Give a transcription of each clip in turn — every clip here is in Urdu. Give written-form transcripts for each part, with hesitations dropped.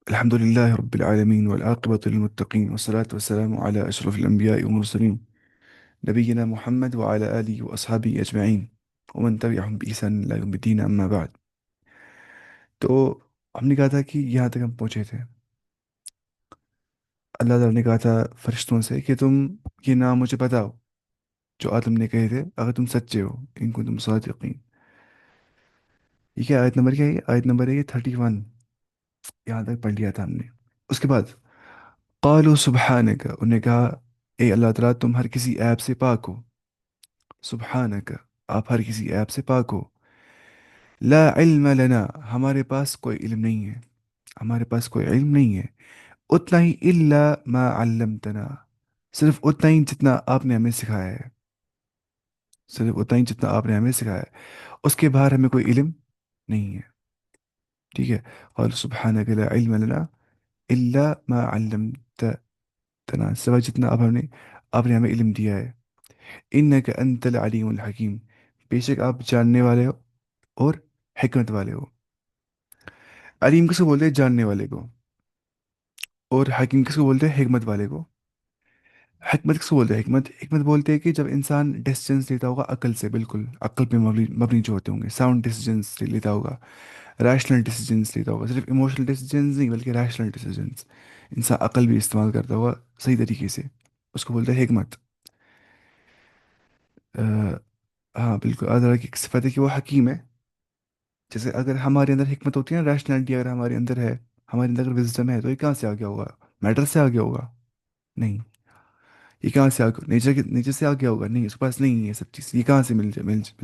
الحمد لله رب العالمين والعاقبة للمتقين والصلاة والسلام على أشرف الأنبياء والمرسلين نبينا محمد وعلى آله وأصحابه أجمعين ومن تبعهم بإحسان إلى يوم الدين أما بعد. تو ہم نے کہا تھا کہ یہاں تک ہم پہنچے تھے. اللہ تعالیٰ نے کہا تھا فرشتوں سے کہ تم یہ نام مجھے بتاؤ جو آدم نے کہے تھے اگر تم سچے ہو ان کو تم صادقین. یہ کیا آیت نمبر کیا ہے؟ آیت نمبر ہے یہ 31. یہاں تک پڑھ لیا تھا ہم نے. اس کے بعد قالوا سبحانک، انہوں نے کہا اے اللہ تعالیٰ تم ہر کسی عیب سے پاک ہو. سبحانک، آپ ہر کسی عیب سے پاک ہو. لا علم لنا، ہمارے پاس کوئی علم نہیں ہے. ہمارے پاس کوئی علم نہیں ہے. اتنا ہی الا ما علمتنا، صرف اتنا ہی جتنا آپ نے ہمیں سکھایا ہے. صرف اتنا ہی جتنا آپ نے ہمیں سکھایا ہے، اس کے باہر ہمیں کوئی علم نہیں ہے. ٹھیک ہے. اور سبحانک لا علم لنا الا ما علمتنا، سوائے جتنا آپ نے ہمیں علم دیا ہے. انک انت العلیم الحکیم، بے شک آپ جاننے والے ہو اور حکمت والے ہو. علیم کس کو بولتے ہیں؟ جاننے والے کو. اور حکیم کس کو بولتے ہیں؟ حکمت والے کو. حکمت کس کو بولتے ہیں؟ حکمت بولتے ہیں کہ جب انسان ڈیسیجنس لیتا ہوگا عقل سے، بالکل عقل پہ مبنی جو ہوتے ہوں گے، ساؤنڈ ڈیسیجنس لیتا ہوگا، ریشنل ڈیسیجنس لیتا ہوگا، صرف ایموشنل ڈیسیجنس نہیں بلکہ ریشنل ڈیسیجنس. انسان عقل بھی استعمال کرتا ہوگا صحیح طریقے سے، اس کو بولتے ہیں حکمت. آ، ہاں بالکل، اللہ تعالیٰ کی ایک صفت ہے کہ وہ حکیم ہے. جیسے اگر ہمارے اندر حکمت ہوتی ہے نا، ریشنلٹی اگر ہمارے اندر ہے، ہمارے اندر اگر وزڈم ہے، تو یہ کہاں سے آ گیا ہوگا؟ میٹر سے آ گیا ہوگا؟ نہیں. یہ کہاں سے آ گیا؟ نیچر سے آ گیا ہوگا؟ نہیں، اس کے پاس نہیں ہے یہ سب چیز. یہ کہاں سے مل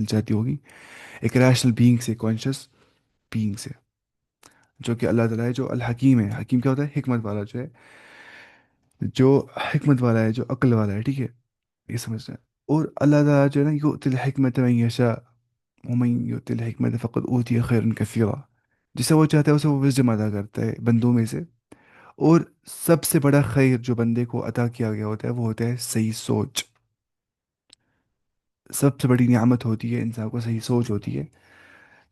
جاتی ہوگی؟ ایک ریشنل بینگ سے، کانشیس بینگ سے، جو کہ اللہ تعالیٰ ہے، جو الحکیم ہے. حکیم کیا ہوتا ہے؟ حکمت والا جو ہے، جو حکمت والا ہے، جو عقل والا ہے. ٹھیک ہے، یہ سمجھنا ہے. اور اللہ تعالیٰ جو ہے نا، یؤتی الحکمت من یشاء ومن یؤت الحکمت فقد اوتی خیرا کثیرا، جسے وہ چاہتا ہے اسے وہ وزڈم عطا کرتا ہے بندوں میں سے. اور سب سے بڑا خیر جو بندے کو عطا کیا گیا ہوتا ہے وہ ہوتا ہے صحیح سوچ. سب سے بڑی نعمت ہوتی ہے انسان کو صحیح سوچ ہوتی ہے.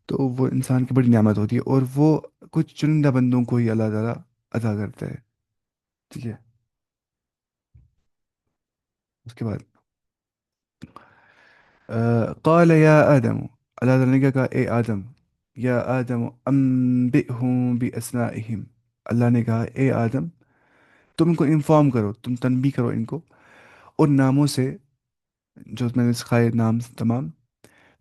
تو وہ انسان کی بڑی نعمت ہوتی ہے، اور وہ کچھ چنندہ بندوں کو ہی اللہ تعالیٰ عطا کرتا ہے. ٹھیک ہے. اس کے بعد قال یا آدم، اللہ تعالیٰ نے کیا کہا؟ اے آدم، یا آدم انبئہم باسمائہم، اللہ نے کہا اے آدم تم ان کو انفارم کرو، تم تنبیہ کرو ان کو ان ناموں سے جو میں نے سکھائے نام تمام.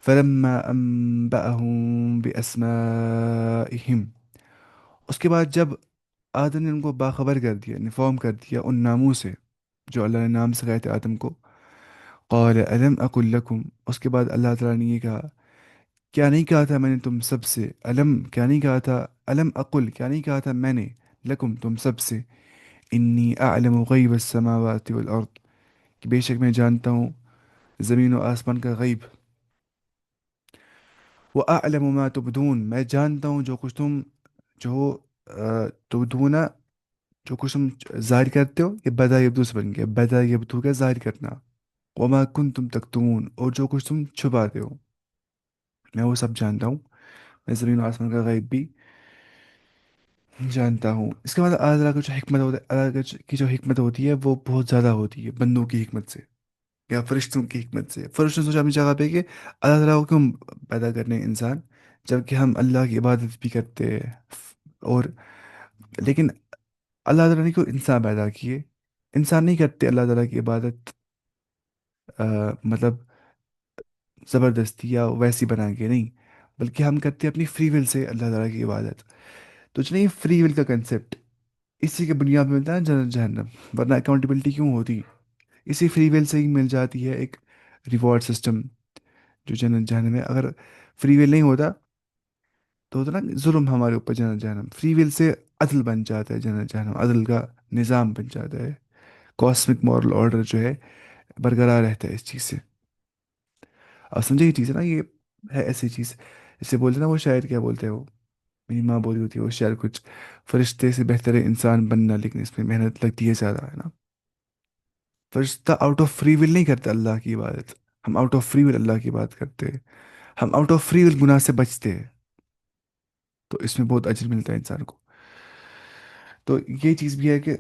فلما انبأهم باسمائہم، اس کے بعد جب آدم نے ان کو باخبر کر دیا، انفارم کر دیا ان ناموں سے جو اللہ نے نام سکھائے تھے آدم کو. قال الم اقل لکم، اس کے بعد اللہ تعالیٰ نے یہ کہا کیا نہیں کہا تھا میں نے تم سب سے؟ علم کیا نہیں کہا تھا؟ علم اقل کیا نہیں کہا تھا میں نے؟ لکم تم سب سے، انی اعلم غیب السماوات والارض، کہ بے شک میں جانتا ہوں زمین و آسمان کا غیب. وہ اعلم ما تبدون، میں جانتا ہوں جو کچھ تم جو تبدون، جو کچھ تم ظاہر کرتے ہو. یہ بدا یبدو سے بن گیا، بدا یبدو کا ظاہر کرنا. وما کنتم تکتمون، اور جو کچھ تم چھپاتے ہو میں وہ سب جانتا ہوں. میں زمین و آسمان کا غیب بھی جانتا ہوں. اس کے بعد اللہ تعالیٰ کا جو حکمت ہوتا ہے، اللہ کی جو حکمت ہوتی ہے وہ بہت زیادہ ہوتی ہے بندوں کی حکمت سے یا فرشتوں کی حکمت سے. فرشتوں نے سوچا اپنی جگہ پہ کہ اللہ تعالیٰ کو کیوں پیدا کرنے انسان جب کہ ہم اللہ کی عبادت بھی کرتے ہیں. اور لیکن اللہ تعالیٰ نے کیوں انسان پیدا کیے؟ انسان نہیں کرتے اللہ تعالیٰ کی عبادت مطلب زبردستی یا ویسی بنا کے نہیں، بلکہ ہم کرتے ہیں اپنی فری ول سے اللہ تعالیٰ کی عبادت. تو جو نہیں فری ول کا کنسپٹ، اسی کے بنیاد پہ ملتا ہے جنت جہنم، ورنہ اکاؤنٹیبلٹی کیوں ہوتی؟ اسی فری ول سے ہی مل جاتی ہے ایک ریوارڈ سسٹم جو جنت جہنم ہے. اگر فری ول نہیں ہوتا تو ہوتا نا ظلم ہمارے اوپر جنت جہنم. فری ول سے عدل بن جاتا ہے جنت جہنم، عدل کا نظام بن جاتا ہے. کاسمک مورل آرڈر جو ہے برقرار رہتا ہے اس چیز سے. اب سمجھے یہ چیز ہے نا، یہ ہے ایسی چیز. اسے بولتے ہیں نا وہ شاعر، کیا بولتے ہیں وہ، میری ماں بولی ہوتی ہے وہ شاعر کچھ، فرشتے سے بہتر ہے انسان بننا لیکن اس میں محنت لگتی ہے زیادہ، ہے نا. فرشتہ آؤٹ آف فری ول نہیں کرتا اللہ کی عبادت، ہم آؤٹ آف فری ول اللہ کی بات کرتے ہیں. ہم آؤٹ آف فری ول گناہ سے بچتے ہیں، تو اس میں بہت اجر ملتا ہے انسان کو. تو یہ چیز بھی ہے کہ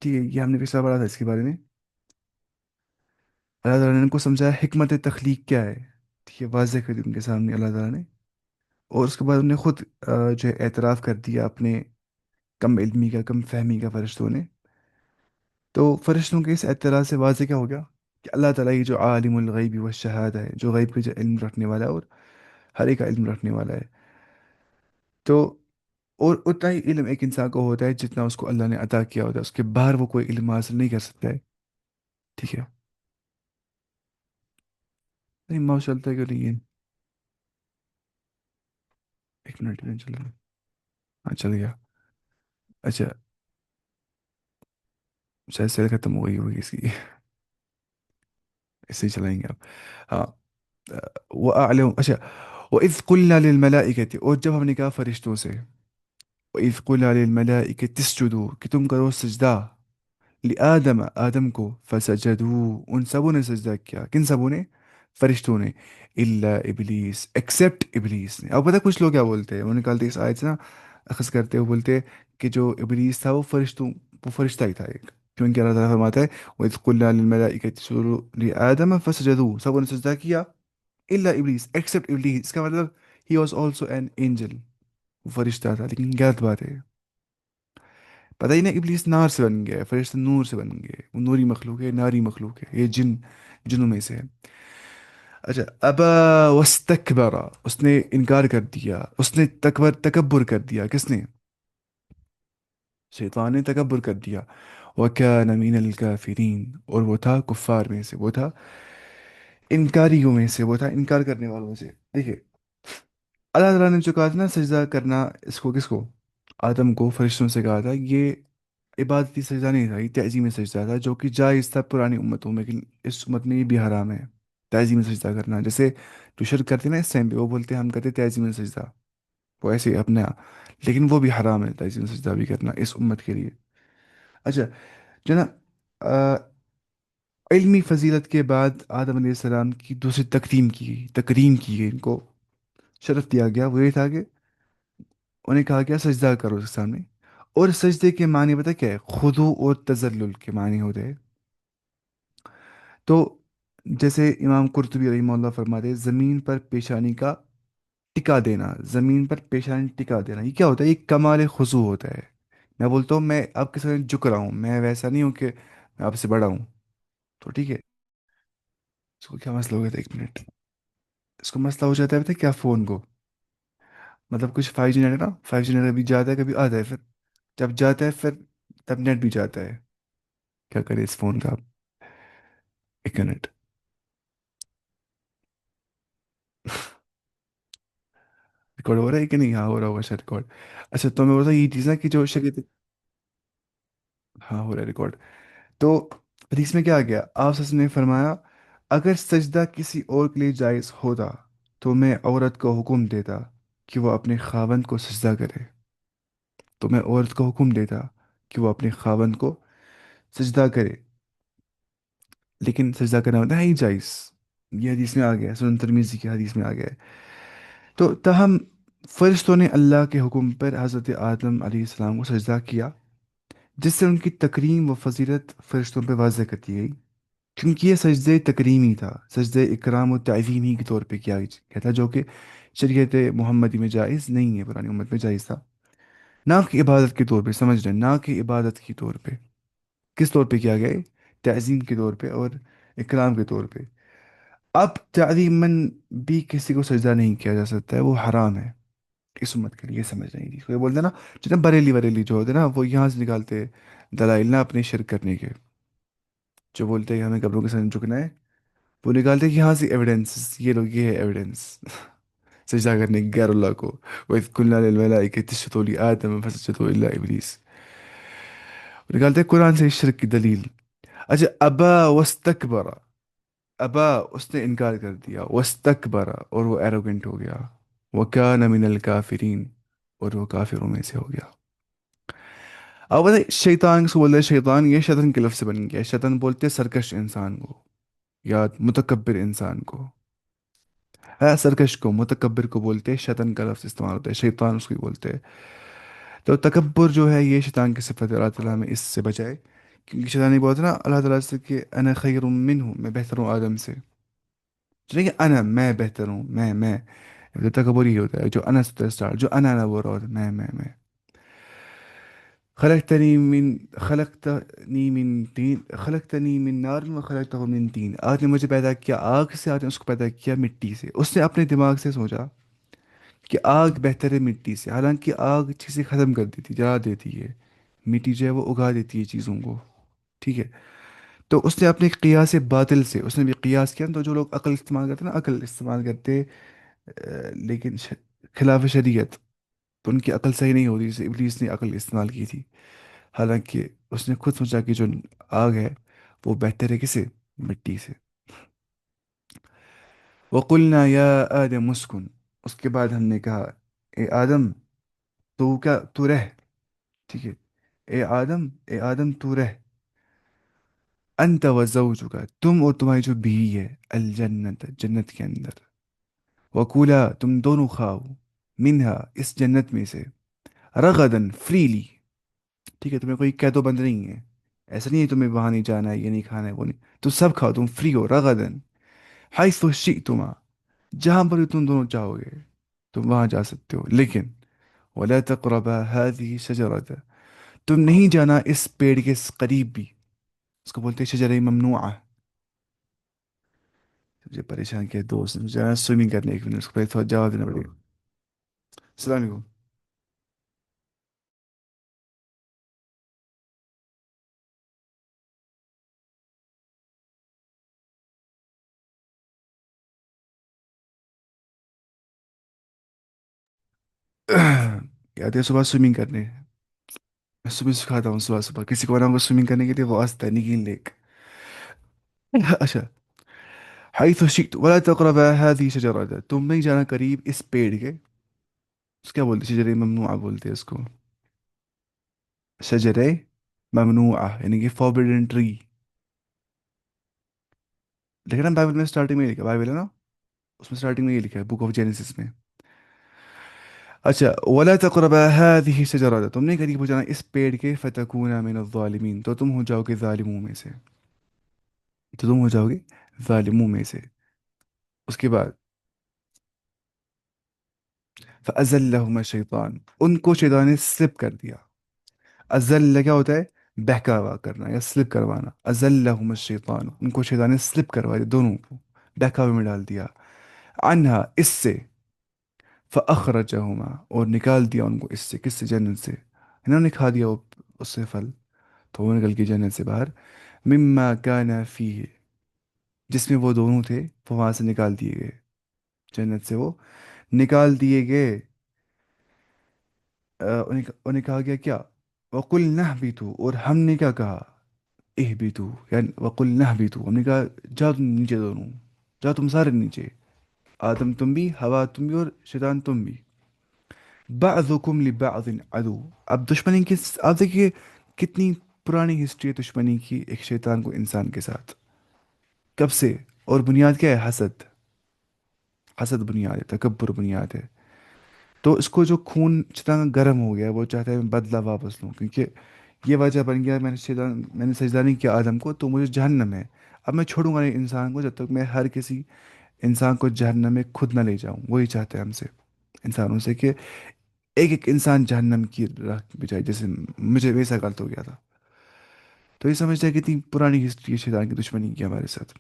ٹھیک ہے، یہ ہم نے پچھلا پڑھا تھا اس کے بارے میں. اللہ تعالیٰ نے ان کو سمجھایا حکمت تخلیق کیا ہے. ٹھیک ہے، واضح کر دی ان کے سامنے اللہ تعالیٰ نے. اور اس کے بعد انہیں خود جو ہے اعتراف کر دیا اپنے کم علمی کا، کم فہمی کا فرشتوں نے. تو فرشتوں کے اس اعتراض سے واضح کیا ہو گیا کہ اللہ تعالیٰ ہی جو عالم الغیب والشہادہ ہے، جو غیب کے جو علم رکھنے والا ہے اور ہر ایک کا علم رکھنے والا ہے. تو اور اتنا ہی علم ایک انسان کو ہوتا ہے جتنا اس کو اللہ نے عطا کیا ہوتا ہے، اس کے باہر وہ کوئی علم حاصل نہیں کر سکتا ہے. ٹھیک ہے. نہیں ماؤس چلتا ہے کہ نہیں یہ؟ ایک منٹ میں چل رہا ہے. ہاں چل گیا. اچھا. شاید سیل ختم ہو گئی ہوگی اس کی. اس سے ہی چلائیں گے آپ. ہاں. وہ اعلم. اچھا. وَإِذْ قُلْنَا لِلْمَلَائِكَةِ، اور جب ہم نے کہا فرشتوں سے، وَإِذْ قُلْنَا لِلْمَلَائِكَةِ اسْجُدُوا کہ تم کرو سجدہ، لآدم آدم کو، فسجدوا ان سبوں نے سجدہ کیا. کن سبوں نے؟ فرشتوں نے. الا ابلیس ایکسیپٹ ابلیس نے. اب پتہ ہے کچھ لوگ کیا بولتے ہیں، انہوں نے کہا اس آیت سے نا اخذ کرتے ہوئے بولتے ہیں کہ جو ابلیس تھا وہ فرشتہ ہی تھا ایک. کیونکہ اللہ تعالیٰ فرماتا ہے وَإِذْ قُلْنَا لِلْمَلَائِكَةِ اسْجُدُوا لِآدَمَ فَسَجَدُوا، سبوں نے سجدہ کیا الا ابلیس ایکسیپٹ ابلیس. اس کا مطلب he was also an angel, وہ فرشتہ تھا. لیکن غلط بات ہے. پتہ ہی نہیں، ابلیس نار سے بن گیا ہے، فرشتہ نور سے بن گئے. وہ نوری مخلوق ہے، ناری مخلوق ہے، یہ جنوں میں سے ہے. اچھا. ابا واستکبر، اس نے انکار کر دیا، اس نے تکبر کر دیا. کس نے؟ شیطان نے تکبر کر دیا. وَكَانَ مِنَ الْكَافِرِينَ، اور وہ تھا کفار میں سے، وہ تھا انکاریوں میں سے، وہ تھا انکار کرنے والوں میں سے. دیکھیے، اللہ تعالیٰ نے جو کہا تھا نا سجدہ کرنا، اس کو کس کو؟ آدم کو. فرشتوں سے کہا تھا یہ عبادتی سجدہ نہیں تھا، یہ تعظیمی سجدہ تھا، جو کہ جائز تھا پرانی امتوں میں، لیکن اس امت میں یہ بھی حرام ہے تعظیمی سجدہ کرنا. جیسے جو شرک کرتے ہیں نا اس ٹائم پہ، وہ بولتے ہیں ہم کرتے تعظیمی سجدہ، وہ ایسے اپنا، لیکن وہ بھی حرام ہے تعظیمی سجدہ بھی کرنا اس امت کے لیے. اچھا. جو نا آ، علمی فضیلت کے بعد آدم علیہ السلام کی دوسری تقدیم کی گئی، تکریم کی گئی، ان کو شرف دیا گیا. وہ یہ تھا کہ انہیں کہا گیا سجدہ کرو اس کے سامنے. اور سجدے کے معنی پتہ کیا ہے؟ خضوع اور تذلل کے معنی ہوتے ہیں. تو جیسے امام قرطبی رحمہ اللہ فرماتے ہیں زمین پر پیشانی کا ٹکا دینا، زمین پر پیشانی ٹکا دینا یہ کیا ہوتا ہے؟ یہ کمال خضوع ہوتا ہے. میں بولتا ہوں میں آپ کے سامنے جھک رہا ہوں، میں ویسا نہیں ہوں کہ میں آپ سے بڑا ہوں. تو ٹھیک ہے. اس کو کیا مسئلہ ہو گیا تھا؟ ایک منٹ. اس کو مسئلہ ہو جاتا ہے پتہ ہے کیا؟ فون کو مطلب کچھ 5G نیٹ ہے نا، 5G نیٹ کبھی جاتا ہے کبھی آتا ہے، پھر جب جاتا ہے پھر تب نیٹ بھی جاتا ہے. کیا کرے اس فون کا آپ. ایک منٹ. ریکارڈ ہو رہا ہے کہ نہیں؟ ہاں ہو رہا ہوگا شاید ریکارڈ. اچھا تو میں بولتا ہوں یہ چیز نا کہ جو شریعت. ہاں ہو رہا ہے ریکارڈ. تو حدیث میں کیا آ گیا؟ آپ صلی اللہ علیہ وسلم نے فرمایا اگر سجدہ کسی اور کے لیے جائز ہوتا تو میں عورت کو حکم دیتا کہ وہ اپنے خاوند کو سجدہ کرے. تو میں عورت کو حکم دیتا کہ وہ اپنے خاوند کو سجدہ کرے. لیکن سجدہ کرنا ہوتا ہے ہی جائز. یہ حدیث میں آ گیا ہے، سنن ترمیزی کی حدیث میں آ گیا ہے. تو تاہم فرشتوں نے اللہ کے حکم پر حضرت آدم علیہ السلام کو سجدہ کیا، جس سے ان کی تکریم و فضیلت فرشتوں پہ واضح کر دی گئی. کیونکہ یہ سجدے تکریمی تھا، سجدے اکرام و تعظیم ہی کے طور پہ کیا گیا تھا، جو کہ شریعت محمدی میں جائز نہیں ہے، پرانی امت میں جائز تھا. نہ کہ عبادت کے طور پہ، سمجھ رہے ہیں، نہ کہ عبادت کے طور پہ. کس طور پہ کیا گیا ہے؟ تعظیم کے طور پہ اور اکرام کے طور پہ. اب تعظیماً بھی کسی کو سجدہ نہیں کیا جا سکتا ہے، وہ حرام ہے اس امت کے لیے. سمجھ نہیں تھی کوئی بولتے ہیں نا، جتنا بریلی جو ہوتے ہیں نا وہ یہاں سے نکالتے ہیں دلائل نا اپنے شرک کرنے کے. جو بولتے ہیں کہ ہمیں قبروں کے سامنے جھکنا ہے، وہ نکالتے ہیں کہ یہاں سے ایویڈنس، یہ لوگ یہ ہے ایویڈنس سجدہ کرنے کی غیر اللہ کو. وَإِذْ قُلْنَا لِلْمَلَائِكَةِ اسْجُدُوا لِآدَمَ فَسَجَدُوا إِلَّا إِبْلِيسَ. نکالتے ہیں قرآن سے شرک کی دلیل. اچھا. ابا واستکبر، ابا اس نے انکار کر دیا، واستکبر اور وہ ایروگنٹ ہو گیا، وَكَانَ مِنَ الْكَافِرِينَ اور وہ کافروں میں سے ہو گیا. اب بتائیں شیطان کو بولتے ہیں، شیطان یہ شیطان کے لفظ سے بن گیا. شیطان بولتے ہیں سرکش انسان کو یا متکبر انسان کو. ہاں سرکش کو، متکبر کو بولتے ہیں، شیطان کا لفظ استعمال ہوتا ہے، شیطان اس کو ہی بولتے ہیں. تو تکبر جو ہے یہ شیطان کی صفت ہے، اللہ تعالیٰ ہمیں اس سے بچائے، کیونکہ شیطان یہ بولتا ہے نا اللہ تعالیٰ سے کہ انا خیر منہ، میں بہتر ہوں آدم سے. جو کہ انا، میں بہتر ہوں، میں جو تکبر ہی ہوتا ہے، جو انا سے اسٹارٹ، جو انا بول رہا ہوتا ہے میں. خلقتنی من تین، خلقتنی من نار و خلقتہ من تین، آپ نے مجھے پیدا کیا آگ سے، آپ نے اس کو پیدا کیا مٹی سے. اس نے اپنے دماغ سے سوچا کہ آگ بہتر ہے مٹی سے، حالانکہ آگ چیزیں ختم کر دیتی، جلا دیتی ہے. مٹی جو ہے وہ اگا دیتی ہے چیزوں کو. ٹھیک ہے. تو اس نے اپنے قیاس باطل سے اس نے بھی قیاس کیا. تو جو لوگ عقل استعمال کرتے ہیں نا، عقل استعمال کرتے لیکن خلاف شریعت، تو ان کی عقل صحیح نہیں ہوتی، جسے ابلیس نے عقل استعمال کی تھی. حالانکہ اس نے خود سوچا کہ جو آگ ہے وہ بہتر ہے کسے، مٹی سے. وقلنا یا آدم اسکن، اس کے بعد ہم نے کہا اے آدم تو رہ. ٹھیک ہے. اے آدم تو رہ. انت و زوجک، تم اور تمہاری جو بیوی ہے، الجنت، جنت کے اندر. وکولا، تم دونوں کھاؤ، منہا، اس جنت میں سے، رغدن، فریلی. ٹھیک ہے. تمہیں کوئی قید و بند نہیں ہے، ایسا نہیں ہے تمہیں وہاں نہیں جانا ہے، یہ نہیں کھانا ہے، وہ نہیں. تو سب کھاؤ، تم فری ہو، رغدن، حیث شئتما، جہاں پر بھی تم دونوں چاہو گے تم وہاں جا سکتے ہو. لیکن ولا تقربا هذه الشجرة، تم نہیں جانا اس پیڑ کے قریب بھی. اس کو بولتے ہیں شجر ممنوعہ. مجھے پریشان کیا دوست نے، مجھے سوئمنگ کرنے، ایک منٹ اس کو پہلے تھوڑا جواب دینا پڑے گا. السلام علیکم. آتے ہیں صبح سوئمنگ کرنے، میں صبح سکھاتا ہوں، صبح صبح کسی کو بناؤں گا سوئمنگ کرنے کے لیے، وہ آستا ہے نگین لیک. اچھا. حیث شئت ولا تقربا هذه شجرة، تم نہیں جانا قریب اس پیڑ کے. اس کیا بولتے، شجر ممنوعہ بولتے ہیں اس کو، شجر ممنوعہ یعنی کہ فوربڈن ٹری. لیکن نا بائبل میں اسٹارٹنگ میں یہ لکھا، بائبل ہے نا، اس میں اسٹارٹنگ میں یہ لکھا ہے، بک آف جینیسس میں. اچھا. ولا تقربا هذه الشجرة، تم نہیں قریب ہو جانا اس پیڑ کے، فتکونا من الظالمین، تو تم ہو جاؤ گے ظالموں میں سے. تو تم ہو جاؤ گے ظالموں میں سے. اس کے بعد فأزلہما الشیطان، ان کو شیطان نے سلپ کر دیا. ازل کیا ہوتا ہے، بہکاوا کرنا یا سلپ کروانا. ازلہما الشیطان، ان کو شیطان نے سلپ کروا دیا، دونوں کو بہکاوے میں ڈال دیا. عنہا، اس سے. فأخرجہما، اور نکال دیا ان کو اس سے، کس سے، جنت سے. انہوں نے کھا دیا اس سے پھل، تو وہ نکل کے جنت سے باہر. مما کانا فیہ، جس میں وہ دونوں تھے، وہ وہاں سے نکال دیے گئے، جنت سے وہ نکال دیے گئے. انہیں کہا گیا کیا، وَقُلْنَا اهْبِطُوا، اور ہم نے کیا کہا، اہبتو، یعنی وَقُلْنَا اهْبِطُوا، ہم نے کہا جاؤ تم نیچے دونوں، جاؤ تم سارے نیچے، آدم تم بھی، ہوا تم بھی، اور شیطان تم بھی. بعضکم لبعض عدو، اب دشمنی کس، آپ دیکھیے کتنی پرانی ہسٹری ہے دشمنی کی ایک شیطان کو انسان کے ساتھ، کب سے. اور بنیاد کیا ہے، حسد. حسد بنیاد ہے، تکبر بنیاد ہے. تو اس کو جو خون جتنا گرم ہو گیا، وہ چاہتا ہے میں بدلہ واپس لوں، کیونکہ یہ وجہ بن گیا، میں نے سجدہ نہیں کیا آدم کو، تو مجھے جہنم ہے. اب میں چھوڑوں گا نہیں انسان کو جب تک میں ہر کسی انسان کو جہنم میں خود نہ لے جاؤں. وہی چاہتا ہے ہم سے، انسانوں سے، کہ ایک ایک انسان جہنم کی راہ بجائے، جیسے مجھے ویسا غلط ہو گیا تھا. تو یہ سمجھتا ہے کتنی پرانی ہسٹری ہے شیطان کی دشمنی کی ہمارے ساتھ،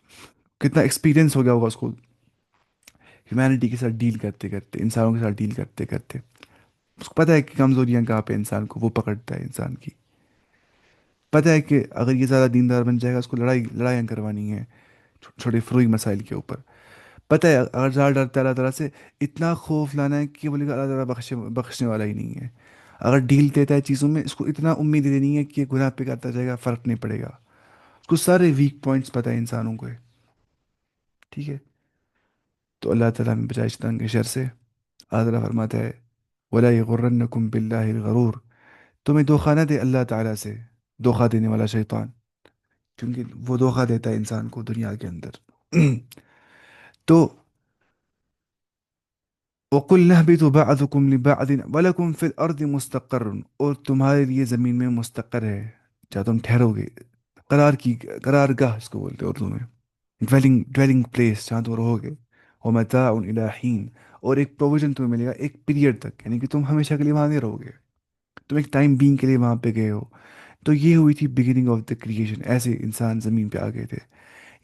کتنا ایکسپیرینس ہو گیا ہوگا اس کو ہیومینٹی کے ساتھ ڈیل کرتے کرتے، انسانوں کے ساتھ ڈیل کرتے کرتے. اس کو پتہ ہے کہ کمزوریاں کہاں پہ انسان کو، وہ پکڑتا ہے انسان کی. پتہ ہے کہ اگر یہ زیادہ دیندار بن جائے گا، اس کو لڑائیاں کروانی ہے چھوٹے فروئی مسائل کے اوپر. پتہ ہے اگر زیادہ ڈرتا ہے اللہ تعالیٰ سے، اتنا خوف لانا ہے کہ بولے گا اللہ تعالیٰ بخشنے والا ہی نہیں ہے. اگر ڈیل دیتا ہے چیزوں میں، اس کو اتنا امید دینی ہے کہ یہ گناہ پہ کرتا جائے گا، فرق نہیں پڑے گا. اس کو سارے ویک پوائنٹس پتہ ہے انسانوں کو ہے. ٹھیک ہے. تو اللہ تعالیٰ ہمیں بچائے شیطان کے شر سے. اللہ تعالیٰ فرماتا ہے وَلَا يَغُرَّنَّكُمْ بِاللَّهِ الْغَرُورُ، تمہیں دھوکہ نہ دے اللہ تعالیٰ سے دھوکہ دینے والا شیطان، کیونکہ وہ دھوکہ دیتا ہے انسان کو دنیا کے اندر. تو وَقُلْ نَهْبِطُ بَعْضُكُمْ لِبَعْضٍ وَلَكُمْ فِي الْأَرْضِ مُسْتَقَرٌّ، اور تمہارے لیے زمین میں مستقر ہے، جہاں تم ٹھہرو گے، قرار کی، قرار گاہ اس کو بولتے ہیں اردو میں، ڈویلنگ پلیس جہاں تم رہو گے، وَمَتَاعٌ إِلَىٰ حِين، اور ایک پروویژن تمہیں ملے گا ایک پیریڈ تک، یعنی کہ تم ہمیشہ کے لیے وہاں نہیں رہو گے، تم ایک ٹائم بینگ کے لیے وہاں پہ گئے ہو. تو یہ ہوئی تھی بگننگ آف دا کریشن، ایسے انسان زمین پہ آ گئے تھے.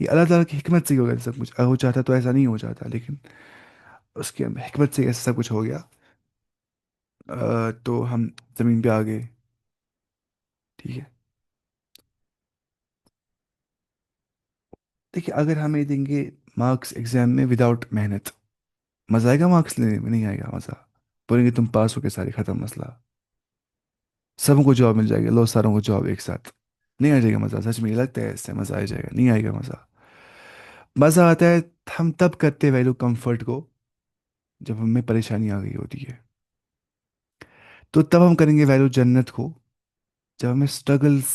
یہ اللہ تعالیٰ کی حکمت سے ہی ہو گیا سب کچھ، اگر وہ چاہتا تو ایسا نہیں ہو جاتا، لیکن اس کی حکمت سے ایسا سب کچھ ہو گیا. تو ہم زمین پہ آ گئے. ٹھیک ہے. دیکھیے اگر ہمیں دیں گے مارکس ایگزام میں وداؤٹ محنت، مزہ آئے گا مارکس لینے میں؟ نہیں آئے گا مزہ. بولیں گے تم پاس ہو کے سارے ختم مسئلہ، سب کو جاب مل جائے گی، لو ساروں کو جاب ایک ساتھ. نہیں آ جائے گا مزہ، سچ میں یہ لگتا ہے اس سے مزہ آ جائے گا؟ نہیں آئے گا مزہ. مزہ آتا ہے، ہم تب کرتے ویلو کمفرٹ کو جب ہمیں پریشانی آ گئی ہوتی ہے. تو تب ہم کریں گے ویلو جنت کو جب ہمیں اسٹرگلس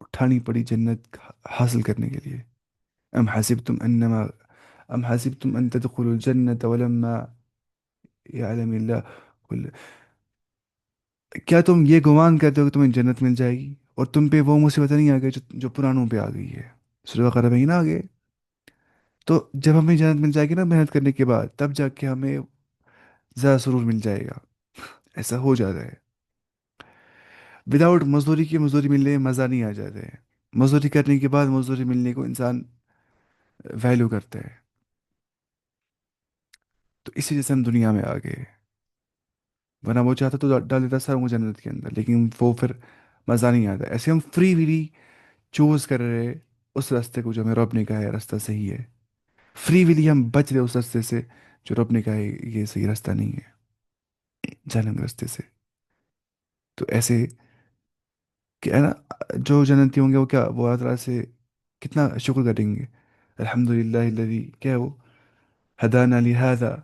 اٹھانی پڑی جنت حاصل کرنے کے لیے. ام حسبتم انما ام حسبتم ان تدخلوا الجنة ولما يعلم الله كل، کیا تم یہ گمان کرتے ہو کہ تمہیں جنت مل جائے گی اور تم پہ وہ مصیبت نہیں آ گئی جو پرانوں پہ آ گئی ہے؟ سورہ بقرہ میں ہی نہ آ گئے. تو جب ہمیں جنت مل جائے گی نا محنت کرنے کے بعد، تب جا کے ہمیں زیادہ سرور مل جائے گا. ایسا ہو جاتا ہے. وداؤٹ مزدوری کی مزدوری ملنے میں مزہ نہیں آ جاتا ہے. مزدوری کرنے کے بعد مزدوری ملنے کو انسان ویلو کرتا ہے. تو اسی وجہ سے ہم دنیا میں آ گئے. ورنہ وہ چاہتا تو ڈال دیتا سر مجھے جنت کے اندر، لیکن وہ پھر مزہ نہیں آتا. ایسے ہم فری ویلی چوز کر رہے ہیں اس راستے کو جو ہمیں رب نے کہا ہے راستہ صحیح ہے. فری ویلی ہم بچ رہے اس راستے سے جو رب نے کہا ہے یہ صحیح راستہ نہیں ہے، جہنم راستے سے. تو ایسے کہ ہے نا، جو جنتی ہوں گے وہ کیا، وہ اللہ تعالیٰ سے کتنا شکر کریں گے. الحمد للہ الذی، کیا ہے وہ، ہدانا لہذا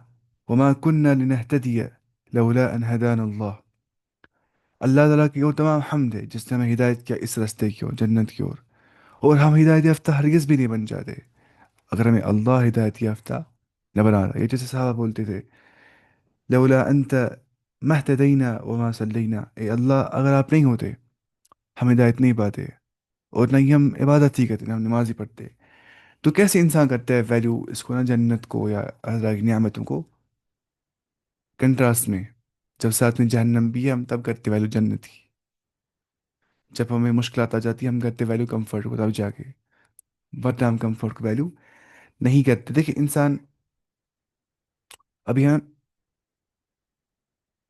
وما کننا لنہتدی لولا ان ہدانا اللہ. اللہ تعالیٰ کی اور تمام حمد ہے جس نے ہمیں ہدایت کیا اس راستے کی اور جنت کی اور ہم ہدایت یافتہ ہرگز بھی نہیں بن جاتے اگر ہمیں اللہ ہدایت یافتہ نہ بنا رہا. یہ جیسے صحابہ بولتے تھے، لولا انت ما اهتدینا وما صلینا، اے اللہ اگر آپ نہیں ہوتے ہم ہدایت نہیں پاتے اور نہ ہی ہم عبادت ہی کرتے، نہ ہم نماز ہی پڑھتے. تو کیسے انسان کرتا ہے ویلیو اس کو نا، جنت کو یا اللہ کی نعمتوں کو کنٹراسٹ میں، جب ساتھ میں جہنم بھی ہے ہم تب کرتے ویلیو جنت کی. جب ہمیں مشکلات آ جاتی ہے ہم کرتے ویلیو کمفرٹ کو تب جا کے، ورنہ ہم کمفرٹ کو ویلیو نہیں کرتے. دیکھیں انسان، ابھی ہم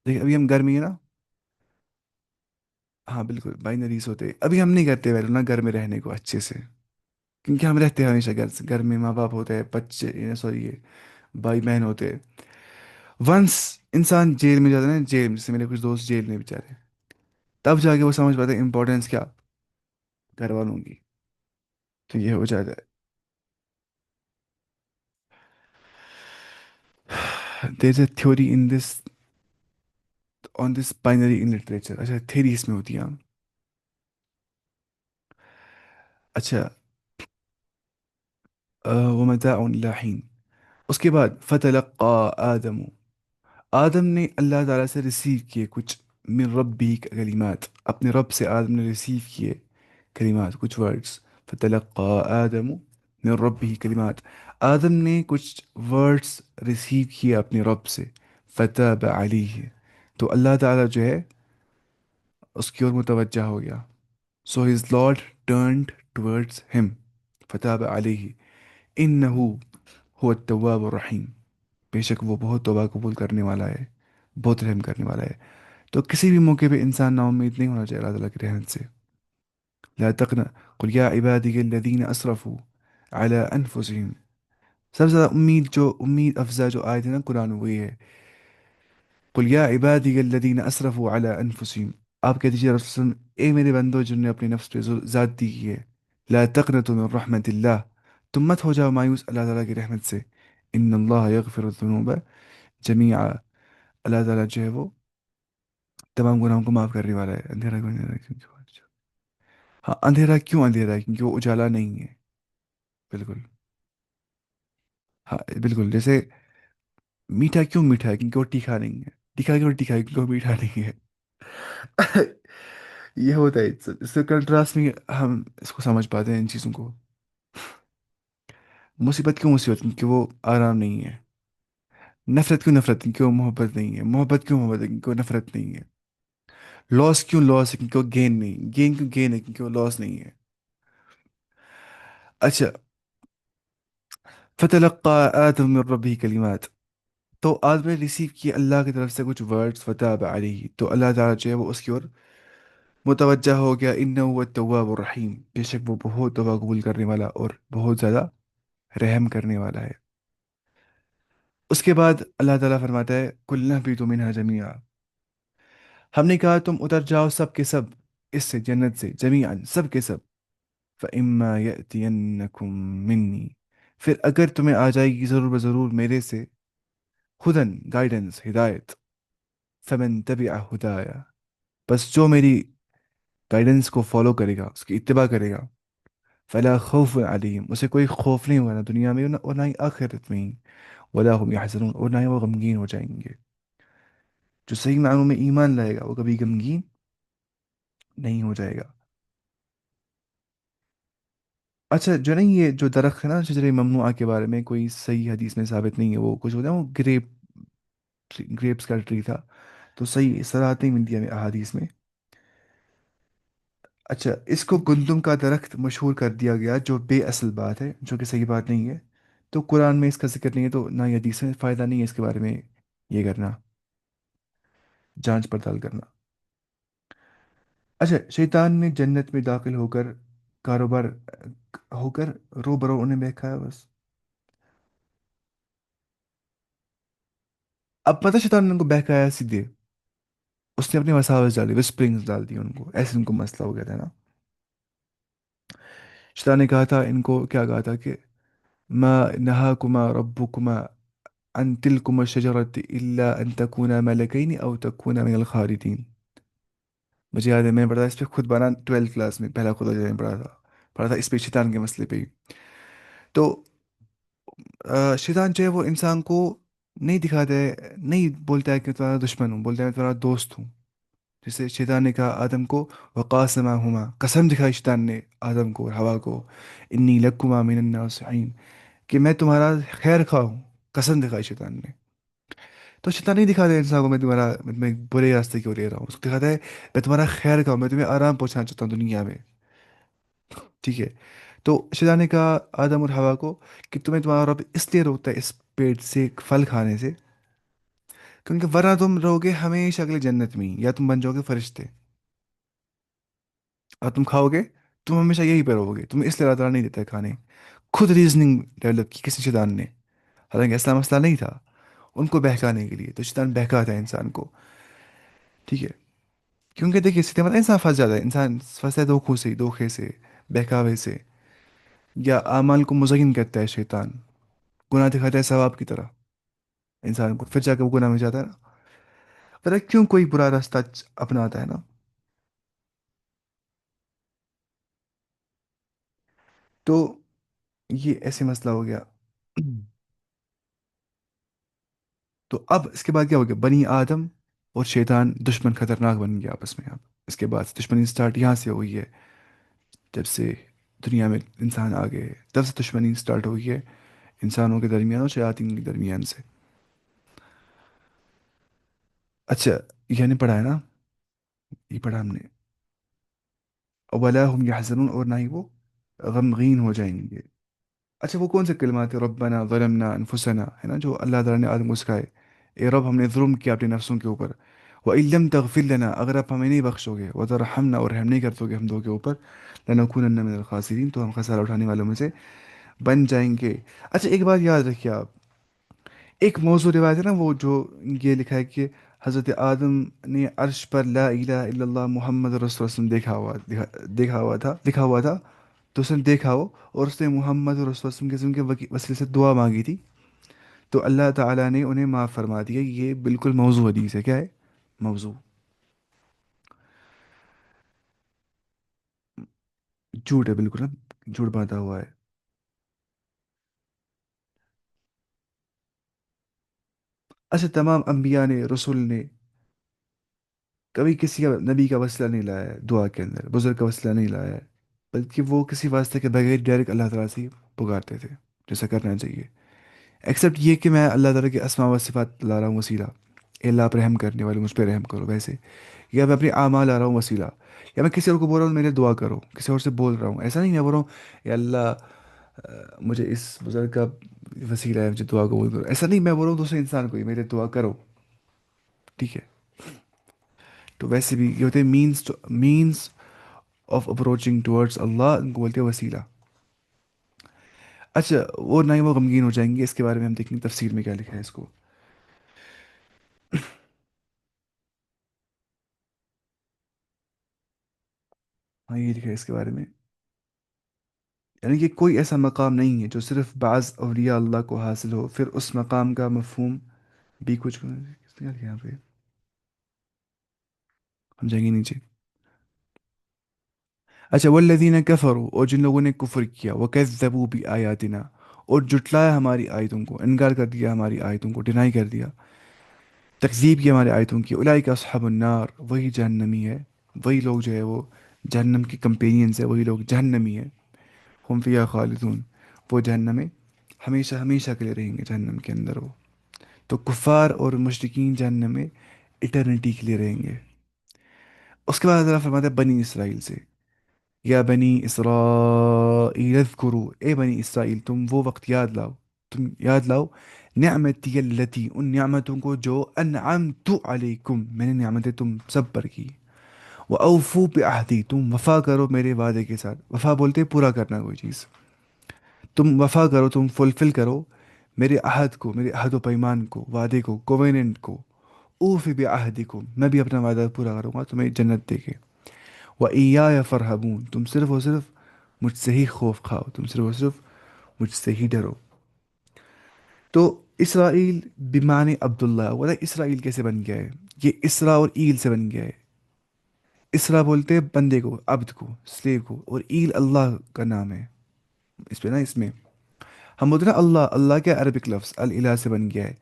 دیکھیں ابھی ہم گھر میں ہی نا، ہاں بالکل بائنریز ہوتے، ابھی ہم نہیں کرتے ویلیو نا گھر میں رہنے کو اچھے سے، کیونکہ ہم رہتے ہیں ہمیشہ گھر سے، گھر میں ماں باپ ہوتے ہیں، بچے سوری یہ بھائی بہن ہوتے. ونس انسان جیل میں جاتا ہے نا، جیل میں، جیسے میرے کچھ دوست جیل میں بیچارے، تب جا کے وہ سمجھ پاتے ہیں امپورٹینس کیا گھر والوں کی. تو یہ ہو جاتا ہے. There is a theory in this, on this binary in literature. اچھا تھیوری اس میں ہوتی ہے. اچھا ومتاع إلى حين. اس کے بعد فتلقى آدم، آدم نے اللہ تعالیٰ سے ریسیو کیے کچھ، من ربی کلمات، اپنے رب سے آدم نے ریسیو کیے کلمات، کچھ ورڈز. فتلقى آدم من ربی کلمات، آدم نے کچھ ورڈز ریسیو کیے اپنے رب سے. فتاب علیہ، تو اللہ تعالیٰ جو ہے اس کی اور متوجہ ہو گیا. So his lord turned towards him, فتاب علیہ انہو هو التواب الرحیم، بے شک وہ بہت توبہ قبول کرنے والا ہے، بہت رحم کرنے والا ہے. تو کسی بھی موقع پہ انسان نا امید نہیں ہونا چاہیے اللہ تعالیٰ کی رحمت سے. لا تقنع، قل یا عبادی الذین اسرفوا علی انفسہم. سب سے زیادہ امید جو امید افزا جو آیت ہے نا قرآن میں وہ یہ ہے، قل یا عبادی الذین اسرفوا علی انفسہم. آپ کہہ دیجیے رسول اللہ، اے میرے بندو جنہوں نے اپنے نفس پہ زیادتی کی ہے، لا تقنطوا من رحمت اللہ، تم مت ہو جاؤ مایوس اللہ تعالیٰ کی رحمت سے. ان اللہ یغفر الذنوب جمیعا، اللہ تعالیٰ جو ہے وہ تمام گناہوں کو معاف کرنے والا ہے. اندھیرا کیوں اندھیرا ہے؟ کیونکہ ہاں اندھیرا کیوں اندھیرا ہے؟ کیونکہ وہ اجالا نہیں ہے. بالکل. ہاں بالکل. جیسے میٹھا کیوں میٹھا ہے؟ کیونکہ وہ تیکھا نہیں ہے. تیکھا کیوں تیکھا ہے؟ کیونکہ وہ میٹھا نہیں ہے. یہ ہوتا ہے اس سے کنٹراسٹ میں ہم اس کو سمجھ پاتے ہیں ان چیزوں کو. مصیبت کیوں مصیبت؟ کیونکہ وہ آرام نہیں ہے. نفرت کیوں نفرت؟ کیونکہ وہ محبت نہیں ہے. محبت کیوں محبت ہے؟ کیونکہ وہ نفرت نہیں ہے. لاس کیوں لاس ہے؟ کیونکہ وہ گین نہیں. گین کیوں گین ہے؟ کیونکہ وہ لاس نہیں ہے. اچھا. فتلقى آدم من ربه کلمات. تو آدم نے ریسیو کی اللہ کی طرف سے کچھ ورڈز. فتاب علیہ، تو اللہ تعالیٰ جو ہے وہ اس کی اور متوجہ ہو گیا. انہ هو التواب الرحیم، بے شک وہ بہت توبہ قبول کرنے والا اور بہت زیادہ رحم کرنے والا ہے. اس کے بعد اللہ تعالیٰ فرماتا ہے کل نہبط منہا جمیعا. ہم نے کہا تم اتر جاؤ سب کے سب اس سے، جنت سے، جمیعاً سب کے سب. فَإِمَّا يَأْتِيَنَّكُم مِّنِّي، پھر اگر تمہیں آ جائے گی ضرور بضرور میرے سے، ہدن گائیڈنس ہدایت. فمن تبع ہدایا، بس جو میری گائیڈنس کو فالو کرے گا، اس کی اتباع کرے گا، فلا خوف علیہم، اسے کوئی خوف نہیں ہوگا نہ دنیا میں اور نہ ہی آخرت میں ہی. ولا هم يحزنون، اور نہ ہی وہ غمگین ہو جائیں گے. جو صحیح معنوں میں ایمان لائے گا وہ کبھی غمگین نہیں ہو جائے گا. اچھا جو نہیں، یہ جو درخت ہے نا شجر ممنوعہ کے بارے میں کوئی صحیح حدیث میں ثابت نہیں ہے. وہ کچھ ہوتا ہے وہ گریپس کا ٹری تھا. تو صحیح صلاحات نہیں ملتی ہمیں احادیث میں. اچھا اس کو گندم کا درخت مشہور کر دیا گیا، جو بے اصل بات ہے، جو کہ صحیح بات نہیں ہے. تو قرآن میں اس کا ذکر نہیں ہے، تو نہ ہی حدیث میں فائدہ نہیں ہے اس کے بارے میں یہ کرنا، جانچ پڑتال کرنا. اچھا شیطان نے جنت میں داخل ہو کر کاروبار ہو کر رو برو انہیں بہکایا بس. اب پتہ شیطان نے ان کو بہکایا سیدھے. اس نے اپنی وساوس ڈالی، وسپرنگس ڈال دی ان کو، ایسے ان کو مسئلہ ہو گیا تھا نا. شیطان نے کہا تھا ان کو، کیا کہا تھا کہ ما نہاکما ربکما عن تلکما الشجرة الا ان تکونا ملکین او تکونا من الخالدین. مجھے یاد ہے میں نے پڑھا تھا اس پہ خود بنا 12 کلاس میں، پہلا خدا میں پڑھا تھا اس پہ شیطان کے مسئلے پہ ہی. تو شیطان جو ہے وہ انسان کو نہیں دکھاتا ہے، نہیں بولتا ہے کہ میں تمہارا دشمن ہوں، بولتا ہے میں تمہارا دوست ہوں. جیسے شیطان نے کہا آدم کو وقاسمہما، قسم دکھائی شیطان نے آدم کو اور حوا کو، انی لکما من الناصحین، کہ میں تمہارا خیر خواہ ہوں. قسم دکھائی شیطان نے. تو شیطان نہیں دکھاتا ہے انسان کو میں برے راستے کی اور لے رہا ہوں. اس کو دکھاتا ہے میں تمہارا خیر خواہ ہوں، میں تمہیں آرام پہنچانا چاہتا ہوں دنیا میں. ٹھیک ہے. تو شیطان نے کہا آدم اور حوا کو کہ تمہیں تمہارا رب اس لیے روکتا ہے اس پیٹ سے پھل کھانے سے، کیونکہ ورنہ تم رہو گے ہمیشہ اگلے جنت میں ہی، یا تم بن جاؤ گے فرشتے اور تم کھاؤ گے، تم ہمیشہ یہی پہ رہو گے. تمہیں اس لیے اللہ تعالیٰ نہیں دیتا ہے کھانے. خود ریزننگ ڈیولپ کی کسی شیطان نے، حالانکہ ایسا مسئلہ نہیں تھا، ان کو بہکانے کے لیے. تو شیطان بہکاتا ہے انسان کو. ٹھیک ہے. کیونکہ دیکھیے سیدھے مطلب انسان پھنس جاتا ہے، انسان پھنستا ہے دھوکے سے، بہکاوے سے، یا اعمال کو مزین کرتا ہے شیطان، گناہ دکھاتا ہے ثواب کی طرح انسان کو، پھر جا کے وہ گناہ میں جاتا ہے نا. پتہ کیوں کوئی برا راستہ اپناتا ہے نا. تو یہ ایسے مسئلہ ہو گیا. تو اب اس کے بعد کیا ہو گیا؟ بنی آدم اور شیطان دشمن خطرناک بن گیا آپس میں. اب اس کے بعد دشمنی سٹارٹ یہاں سے ہوئی ہے. جب سے دنیا میں انسان آ گئے تب سے دشمنی سٹارٹ ہوئی ہے انسانوں کے درمیان اور شیاطین کے درمیان سے. اچھا یہ نہیں پڑھا ہے نا، یہ پڑھا ہم نے. ولا هم يحزنون، اور نہ ہی وہ غمگین ہو جائیں گے. اچھا وہ کون سے کلمات ہیں؟ ربنا ظلمنا انفسنا ہے نا، جو اللہ تعالیٰ نے آدم کو سکھائے. اے رب ہم نے ظلم کیا اپنے نفسوں کے اوپر. وَإِن لَمْ تَغْفِرْ لَنَا، اگر آپ ہمیں نہیں بخشو گے، وَتَرْحَمْنَا، اور رحم نہیں کرتو گے ہم دو کے اوپر، لَنَكُونَنَّ مِنَ الْخَاسِرِينَ، تو ہم خسارہ اٹھانے والوں میں سے بن جائیں گے. اچھا ایک بات یاد رکھیے آپ، ایک موضوع روایت ہے نا وہ جو یہ لکھا ہے کہ حضرت آدم نے عرش پر لا الہ الا اللہ محمد رسول اللہ دیکھا ہوا تھا. تو اس نے دیکھا ہو اور اس نے محمد رسول اللہ کے کے وسیلے سے دعا مانگی تھی. تو اللہ تعالیٰ نے انہیں معاف فرما دیا. یہ بالکل موضوع حدیث ہے. کیا ہے؟ موضوع. جھوٹ ہے بالکل نا، جھوٹ باندھا ہوا ہے. اچھا تمام انبیاء نے، رسول نے کبھی کسی کا نبی کا وسیلہ نہیں لایا ہے دعا کے اندر، بزرگ کا وسیلہ نہیں لایا ہے، بلکہ وہ کسی واسطے کے بغیر ڈائریکٹ اللہ تعالیٰ سے ہی پکارتے تھے، جیسا کرنا چاہیے، ایکسیپٹ یہ کہ میں اللہ تعالیٰ کے اسماء و صفات لا رہا ہوں وسیلہ، اے اللہ آپ رحم کرنے والے مجھ پہ رحم کرو ویسے، یا میں اپنے اعمال لا رہا ہوں وسیلہ، یا میں کسی اور کو بول رہا ہوں میرے دعا کرو، کسی اور سے بول رہا ہوں، ایسا نہیں میں بول رہا ہوں اے اللہ مجھے اس بزرگ کا وسیلہ ہے، مجھے دعا قبول کرو، ایسا نہیں میں بول رہا ہوں دوسرے انسان کو ہی میرے دعا کرو، ٹھیک ہے؟ تو ویسے بھی یہ ہوتے ہیں مینس آف اپروچنگ ٹورڈس اللہ، ان کو بولتے ہیں وسیلہ۔ اچھا وہ نہ ہی وہ غمگین ہو جائیں گے، اس کے بارے میں ہم دیکھیں گے تفسیر میں کیا لکھا ہے اس کو۔ ہاں یہ لکھا ہے اس کے بارے میں، یعنی کہ کوئی ایسا مقام نہیں ہے جو صرف بعض اولیاء اللہ کو حاصل ہو، پھر اس مقام کا مفہوم بھی کچھ کس نے لکھا ہے یہاں پہ، ہم جائیں گے نیچے۔ اچھا والذین کفروا، اور جن لوگوں نے کفر کیا، وکذبوا بآیاتنا، اور جٹلایا ہماری آیتوں کو، انکار کر دیا ہماری آیتوں کو، ڈینائی کر دیا، تکذیب کی ہمارے آیتوں کی، اولئک اصحاب النار، وہی جہنمی ہے، وہی لوگ جو ہے وہ جہنم کی کمپینینز ہے، وہی لوگ جہنمی ہے، ہم فیہا خالدون، وہ جہنم میں ہمیشہ ہمیشہ کے لیے رہیں گے، جہنم کے اندر وہ، تو کفار اور مشرکین جہنم میں اٹرنیٹی کے لیے رہیں گے۔ اس کے بعد اللہ فرماتا ہے بنی اسرائیل سے، یا بنی اسرائیل اذکروا، اے بنی اسرائیل تم وہ وقت یاد لاؤ، تم یاد لاؤ نعمتی التی، ان نعمتوں کو جو انعمت علیکم، میں نے نعمتیں تم سب پر کی، وہ اوفو بعہدی، تم وفا کرو میرے وعدے کے ساتھ، وفا بولتے ہیں پورا کرنا کوئی چیز، تم وفا کرو، تم فلفل کرو میرے عہد کو، میرے عہد و پیمان کو، وعدے کو، کوویننٹ کو، اوفی بعہدکم، میں بھی اپنا وعدہ پورا کروں گا تمہیں جنت دے کے، وَإِيَّايَ فَارْهَبُونَ، تم صرف اور صرف مجھ سے ہی خوف کھاؤ، تم صرف اور صرف مجھ سے ہی ڈرو۔ تو اسرائیل بمعنی عبداللہ، وہ اسرائیل کیسے بن گیا ہے؟ یہ اسرا اور ایل سے بن گیا ہے۔ اسرا بولتے ہیں بندے کو، عبد کو، سلیو کو، اور ایل اللہ کا نام ہے، اس پہ نا اس میں ہم بولتے ہیں نا اللہ، اللہ کیا عربک لفظ الہ سے بن گیا ہے،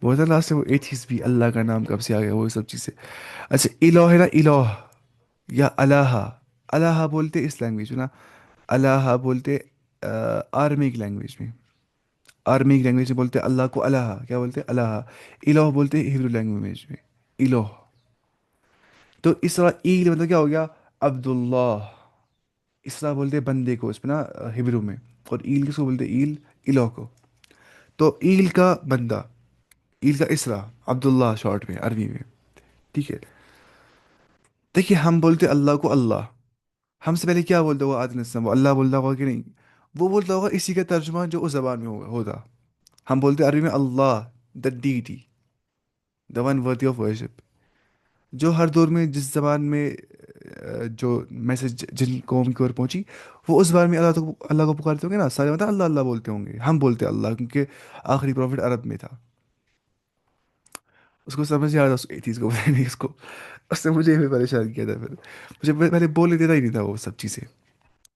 بہت لاسٹ میں وہ ایتھیس بھی اللہ کا نام کب سے آ گیا، وہ سب چیزیں۔ اچھا الہ ہے نا، الہ یا الہ، الہ بولتے اس لینگویج میں نا، الہ بولتے آرمیک لینگویج میں، آرمیک لینگویج میں بولتے اللہ کو الہ، کیا بولتے الہ، الہ بولتے ہیبرو لینگویج میں الہ، تو اسرائیل مطلب کیا ہو گیا، عبداللہ، اسرا بولتے بندے کو اس میں نا ہیبرو میں، اور ایل کس کو بولتے ایل، الہ کو، تو ایل کا بندہ، ایل کا اسرا، عبداللہ شارٹ میں عربی میں، ٹھیک ہے؟ دیکھیے ہم بولتے اللہ کو اللہ، ہم سے پہلے کیا بولتا ہوگا آدم علیہ السلام، وہ اللہ بولتا ہوگا کہ نہیں؟ وہ بولتا ہوگا اسی کا ترجمہ جو اس زبان میں ہوتا، ہم بولتے عربی میں Allah, the deity, the one worthy of worship, جو ہر دور میں جس زبان میں جو میسج جن قوم کی اور پہنچی، وہ اس زبان میں اللہ کو پکارتے ہوں گے نا، سارے مطلب اللہ اللہ بولتے ہوں گے، ہم بولتے اللہ کیونکہ آخری پروفٹ عرب میں تھا، اس کو سمجھ نہیں آ رہا اس ایتھیس کو نہیں اس کو، اس نے مجھے بھی پریشان کیا تھا، پھر مجھے پہلے بولنے دیتا ہی نہیں تھا وہ سب چیزیں،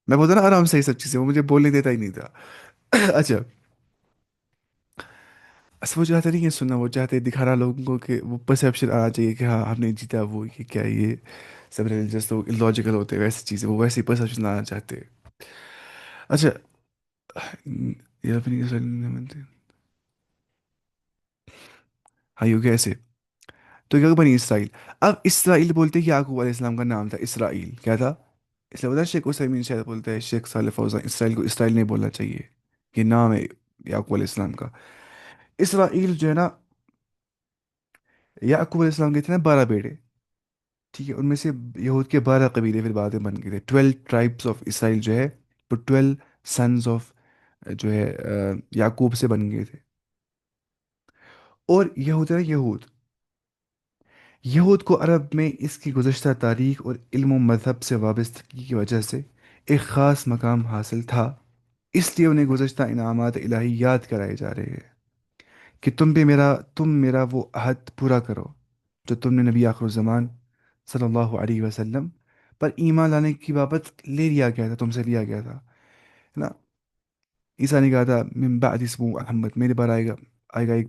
میں بولتا نا آرام سے یہ سب چیزیں، وہ مجھے بولنے دیتا ہی نہیں تھا۔ اچھا اصل وہ چاہتے نہیں ہے سننا، وہ چاہتے ہیں دکھانا لوگوں کو کہ وہ پرسیپشن آنا چاہیے کہ ہاں ہم نے جیتا، وہ کہ کیا یہ سب ریلیجس لوگ لاجیکل ہوتے ہیں، ویسی چیزیں وہ ویسے ہی پرسیپشن لانا چاہتے ہیں۔ اچھا یہ اپنی ہاں یوں کیسے، تو کیا بنی اسرائیل، اب اسرائیل بولتے ہیں یعقوب علیہ السلام کا نام تھا اسرائیل، کیا تھا؟ اس لیے بتا شیخ عثیمین شاید بولتے ہیں، شیخ صالح فوزان، اسرائیل کو اسرائیل نہیں بولنا چاہیے، یہ نام ہے یعقوب علیہ السلام کا۔ اسرائیل جو ہے نا، یعقوب علیہ السلام کے تھے نا 12 بیٹے، ٹھیک ہے؟ ان میں سے یہود کے 12 قبیلے پھر بعد میں بن گئے تھے، 12 ٹرائبس آف اسرائیل جو ہے، وہ 12 سنز آف جو ہے یعقوب سے بن گئے تھے۔ اور یہود ہے نا، یہود، یہود کو عرب میں اس کی گزشتہ تاریخ اور علم و مذہب سے وابستگی کی وجہ سے ایک خاص مقام حاصل تھا، اس لیے انہیں گزشتہ انعامات الہی یاد کرائے جا رہے ہیں کہ تم میرا وہ عہد پورا کرو جو تم نے نبی آخر الزمان صلی اللہ علیہ وسلم پر ایمان لانے کی بابت لے لیا گیا تھا، تم سے لیا گیا تھا، ہے نا؟ عیسیٰ نے کہا تھا من بعد اسمہ محمد، میرے بعد آئے گا ایک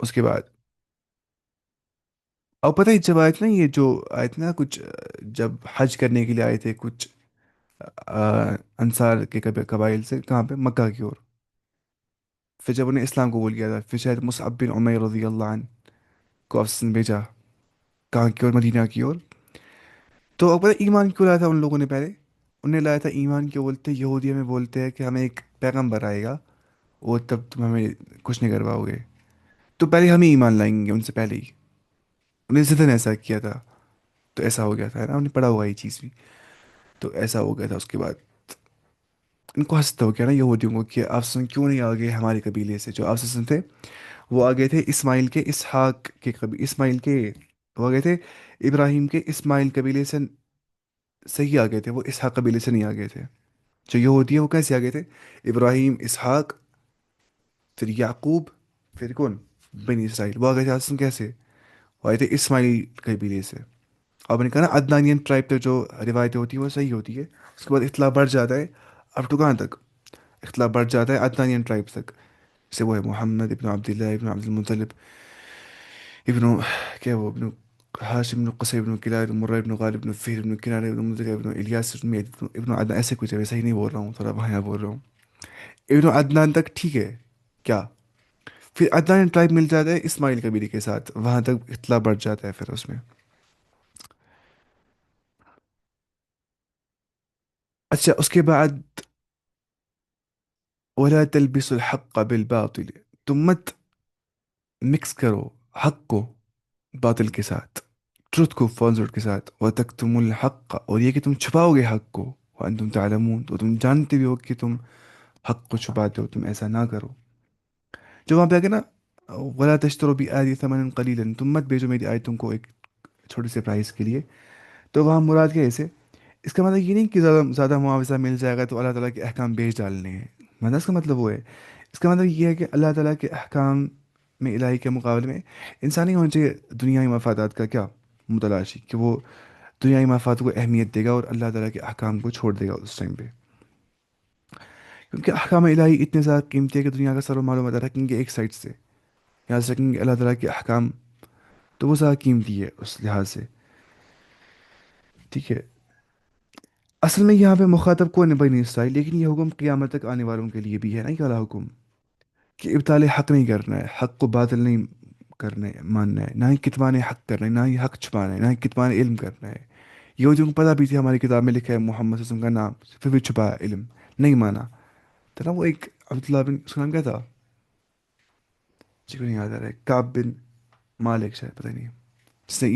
اس کے بعد، اور پتہ ہے جب آئے تھے نا یہ جو آئے تھے نا کچھ جب حج کرنے کے لیے آئے تھے کچھ انصار کے قبائل سے کہاں پہ مکہ کی اور، پھر جب انہیں اسلام قبول کیا تھا، پھر شاید مصعب بن عمیر رضی اللہ عنہ کو افسن نے بھیجا کہاں کی اور، مدینہ کی اور. تو اب پتہ ہے ایمان کیوں لایا تھا ان لوگوں نے پہلے؟ انہیں لایا تھا ایمان کیوں بولتے ہیں، یہودیہ میں بولتے ہیں کہ ہمیں ایک پیغمبر آئے گا اور تب تم ہمیں کچھ نہیں کرواؤ گے، تو پہلے ہم ہی ایمان لائیں گے ان سے پہلے ہی. انہیں ضدن نے ایسا کیا تھا، تو ایسا ہو گیا تھا نا، انہیں نے پڑھا ہوا یہ چیز بھی. تو ایسا ہو گیا تھا. اس کے بعد ان کو ہنستا ہو کیا نا یہودیوں کو کہ افسن کیوں نہیں آگے ہمارے قبیلے سے، جو افسن تھے وہ آگے تھے اسماعیل کے اسحاق کے اسماعیل کے، وہ آگے تھے ابراہیم کے اسماعیل قبیلے سے ہی آگے تھے، وہ اسحاق قبیلے سے نہیں آگے تھے. جو یہودی ہیں وہ کیسے آگے تھے؟ ابراہیم، اسحاق، پھر یعقوب، پھر کون؟ بنی اسرائیل. وہ آگے تھے افسن کیسے؟ وہ آئے تھے اسماعیل قبیلے سے. اب نے کہا نا عدنانین ٹرائب تک جو روایتیں ہوتی ہیں وہ صحیح ہوتی ہے. اس کے بعد اختلاف بڑھ جاتا ہے، اب تو کہاں تک اختلاف بڑھ جاتا ہے؟ عدنانین ٹرائب تک. جیسے وہ ہے محمد ابن عبداللہ ابن عبد المطلب ابن، کیا وہ ابن ہاشم ابن قصي ابن کلاب ابن مرہ ابن غالب ابن فہر ابن کنانہ ابن مدرکہ ابن الیاس ابن میعد ابن عدنان، ایسے کچھ ہے. صحیح نہیں بول رہا ہوں، تھوڑا بھایا بول رہا ہوں. ابن عدنان تک ٹھیک ہے کیا؟ پھر عدنان ٹرائب مل جاتا ہے اسماعیل قبیلے کے ساتھ، وہاں تک اختلاف بڑھ جاتا ہے پھر اس میں. اچھا اس کے بعد ولا تلبسوا الحق بالباطل، تم مت مکس کرو حق کو باطل کے ساتھ، ٹروتھ کو فالسوٹ کے ساتھ. وَتَكْتُمُ الْحَقَّ، اور یہ کہ تم چھپاؤ گے حق کو، وَأَنْتُمْ تَعْلَمُونَ، تو تم جانتے بھی ہو کہ تم حق کو چھپاتے ہو، تم ایسا نہ کرو. جو وہاں پہ آگے نا وَلَا تَشْتَرُوا بِآيَاتِي ثَمَنًا قَلِيلًا، تم مت بیچو میری آیتوں کو ایک چھوٹے سے پرائز کے لیے. تو وہاں مراد کیا ہے اسے؟ اس کا مطلب یہ نہیں کہ زیادہ زیادہ معاوضہ مل جائے گا تو اللہ تعالیٰ کے احکام بیچ ڈالنے ہیں، مطلب اس کا مطلب وہ ہے. اس کا مطلب یہ ہے کہ اللہ تعالیٰ کے احکام میں الہی کے مقابلے میں انسانی ہونا چاہیے دنیائی مفادات کا کیا متلاشی، کہ وہ دنیائی مفاد کو اہمیت دے گا اور اللہ تعالیٰ کے احکام کو چھوڑ دے گا اس ٹائم پہ. کیونکہ احکام الہی اتنے زیادہ قیمتی ہے کہ دنیا کا سر و معلومات رکھیں گے ایک سائڈ سے، یہاں سے رکھیں گے اللہ تعالیٰ کے احکام، تو وہ زیادہ قیمتی ہے اس لحاظ سے. ٹھیک ہے. اصل میں یہاں پہ مخاطب کون ہے؟ بنی اسرائیل. لیکن یہ حکم قیامت تک آنے والوں کے لیے بھی ہے نا، یہ والا حکم کہ ابطال حق نہیں کرنا ہے، حق کو باطل نہیں کرنا ہے، ماننا ہے، نہ ہی کتمان حق کرنا ہے، نہ ہی حق چھپانا ہے، نہ ہی کتمان علم کرنا ہے. یہودیوں کو پتہ بھی تھی ہماری کتاب میں لکھا ہے محمد صلی اللہ علیہ وسلم کا نام، پھر بھی چھپایا علم، نہیں مانا. تو نا وہ ایک عبداللہ بن، اس کا نام کیا تھا؟ مجھے کو نہیں یاد آ رہا ہے، کعب بن مالک شاید، پتہ نہیں، جس نے